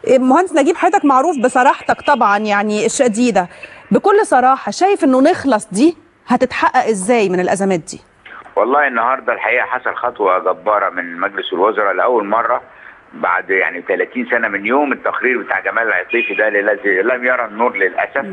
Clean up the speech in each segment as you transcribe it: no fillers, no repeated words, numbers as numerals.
مهندس نجيب، حضرتك معروف بصراحتك طبعا يعني الشديده، بكل صراحه شايف انه نخلص دي هتتحقق ازاي من الازمات دي؟ والله النهارده الحقيقه حصل خطوه جباره من مجلس الوزراء لاول مره بعد يعني 30 سنه من يوم التقرير بتاع جمال العطيفي ده الذي لم يرى النور للاسف.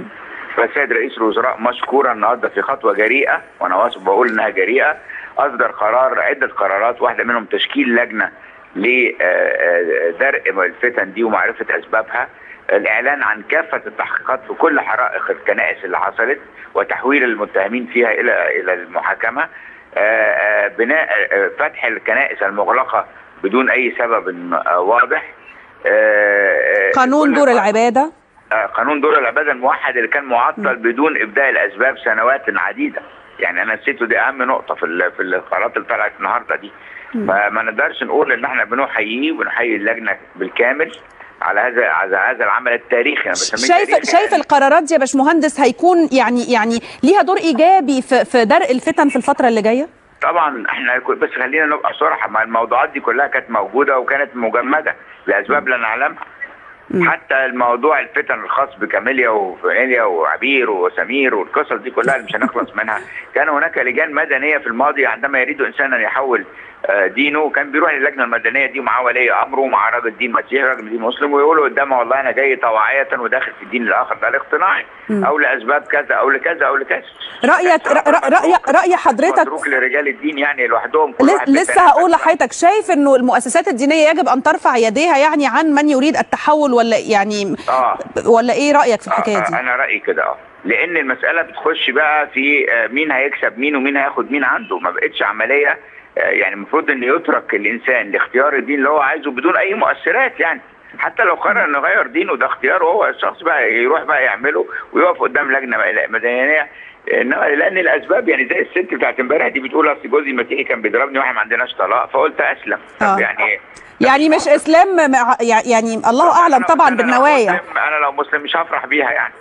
فالسيد رئيس الوزراء مشكورا النهارده في خطوه جريئه، وانا واثق بقول انها جريئه، اصدر قرار عده قرارات، واحده منهم تشكيل لجنه لدرء الفتن دي ومعرفه اسبابها، الاعلان عن كافه التحقيقات في كل حرائق الكنائس اللي حصلت وتحويل المتهمين فيها الى المحاكمه، بناء فتح الكنائس المغلقه بدون اي سبب واضح، قانون دور العباده، قانون دور العباده الموحد اللي كان معطل بدون ابداء الاسباب سنوات عديده. يعني انا نسيته، دي اهم نقطه في القرارات اللي طلعت النهارده دي. فما نقدرش نقول ان احنا بنحييه وبنحيي اللجنه بالكامل على هذا العمل التاريخي. انا شايف القرارات دي يا باشمهندس هيكون يعني ليها دور ايجابي في درء الفتن في الفتره اللي جايه؟ طبعا احنا بس خلينا نبقى صراحه، ما الموضوعات دي كلها كانت موجوده وكانت مجمده لاسباب لا نعلمها. حتى الموضوع الفتن الخاص بكاميليا وفانيليا وعبير وسمير والقصص دي كلها اللي مش هنخلص منها، كان هناك لجان مدنيه في الماضي عندما يريد انسان ان يحول دينه كان بيروح للجنه المدنيه دي ومعاه ولي امره ومعاه راجل دين مسيحي راجل دين مسلم، ويقولوا قدامه والله انا جاي طواعيه وداخل في الدين الاخر ده الاقتناعي او لاسباب كذا او لكذا او لكذا. راي حضرتك متروك لرجال الدين يعني لوحدهم. لسه هقول لحضرتك، شايف انه المؤسسات الدينيه يجب ان ترفع يديها يعني عن من يريد التحول، ولا يعني ولا ايه رايك في الحكايه دي؟ انا رايي كده لان المساله بتخش بقى في مين هيكسب مين ومين هياخد مين عنده، ما بقتش عمليه يعني المفروض ان يترك الانسان لاختيار الدين اللي هو عايزه بدون اي مؤثرات. يعني حتى لو قرر انه يغير دينه ده اختياره هو، الشخص بقى يروح بقى يعمله ويقف قدام لجنه مدنيه. انما لان الاسباب يعني زي الست بتاعت امبارح دي بتقول اصل جوزي مسيحي كان بيضربني واحنا ما عندناش طلاق فقلت اسلم. يعني مش اسلام يعني الله اعلم طبعا بالنوايا. انا لو مسلم مش هفرح بيها يعني.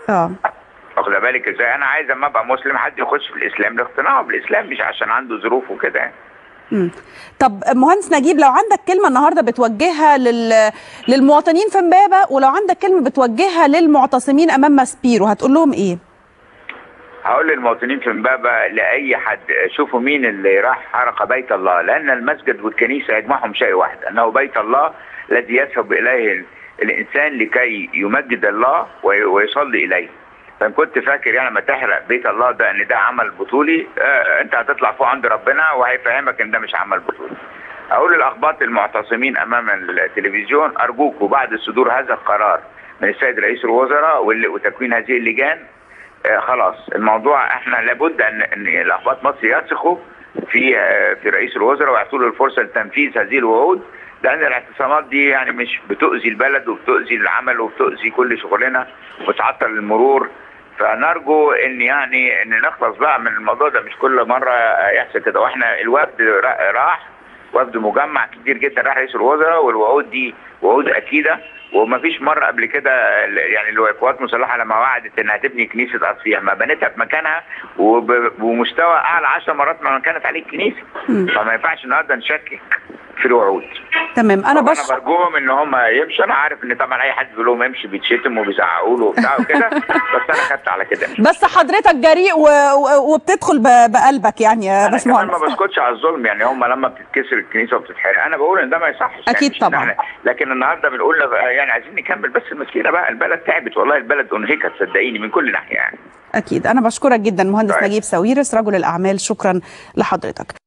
واخد بالك ازاي؟ انا عايز اما ابقى مسلم حد يخش في الاسلام لاقتناعه بالاسلام مش عشان عنده ظروف وكده يعني. طب مهندس نجيب، لو عندك كلمه النهارده بتوجهها للمواطنين في امبابه، ولو عندك كلمه بتوجهها للمعتصمين امام ماسبيرو، هتقول لهم ايه؟ هقول للمواطنين في امبابه لاي حد، شوفوا مين اللي راح حرق بيت الله، لان المسجد والكنيسه يجمعهم شيء واحد، انه بيت الله الذي يذهب اليه الانسان لكي يمجد الله ويصلي اليه. فان كنت فاكر يعني لما تحرق بيت الله ده ان ده عمل بطولي، انت هتطلع فوق عند ربنا وهيفهمك ان ده مش عمل بطولي. اقول للاخباط المعتصمين امام التلفزيون، ارجوكم بعد صدور هذا القرار من السيد رئيس الوزراء وتكوين هذه اللجان، خلاص الموضوع احنا لابد ان الاخباط مصر يثقوا في رئيس الوزراء ويعطوا له الفرصه لتنفيذ هذه الوعود، لان الاعتصامات دي يعني مش بتؤذي البلد وبتؤذي العمل وبتؤذي كل شغلنا وبتعطل المرور. فنرجو ان نخلص بقى من الموضوع ده، مش كل مره يحصل كده. واحنا الوفد راح وفد مجمع كبير جدا راح رئيس الوزراء، والوعود دي وعود اكيده، ومفيش مره قبل كده يعني القوات المسلحه لما وعدت انها تبني كنيسه اصفيح ما بنتها في مكانها وبمستوى اعلى 10 مرات ما كانت عليه الكنيسه. فما ينفعش النهارده نشكك في الوعود. تمام. انا برجوهم ان هم يمشوا. انا عارف ان طبعا اي حد بيقول لهم امشي بيتشتم وبيزعقوا له وبتاع وكده، بس انا خدت على كده. بس حضرتك جريء وبتدخل بقلبك يعني يا باشمهندس. انا ما بسكتش على الظلم، يعني هم لما بتتكسر الكنيسه وبتتحرق انا بقول ان ده ما يصحش. اكيد يعني طبعا. لكن النهارده بنقول يعني عايزين نكمل، بس المسكينه بقى البلد تعبت والله، البلد انهكت صدقيني من كل ناحيه يعني. اكيد. انا بشكرك جدا مهندس نجيب ساويرس رجل الاعمال، شكرا لحضرتك.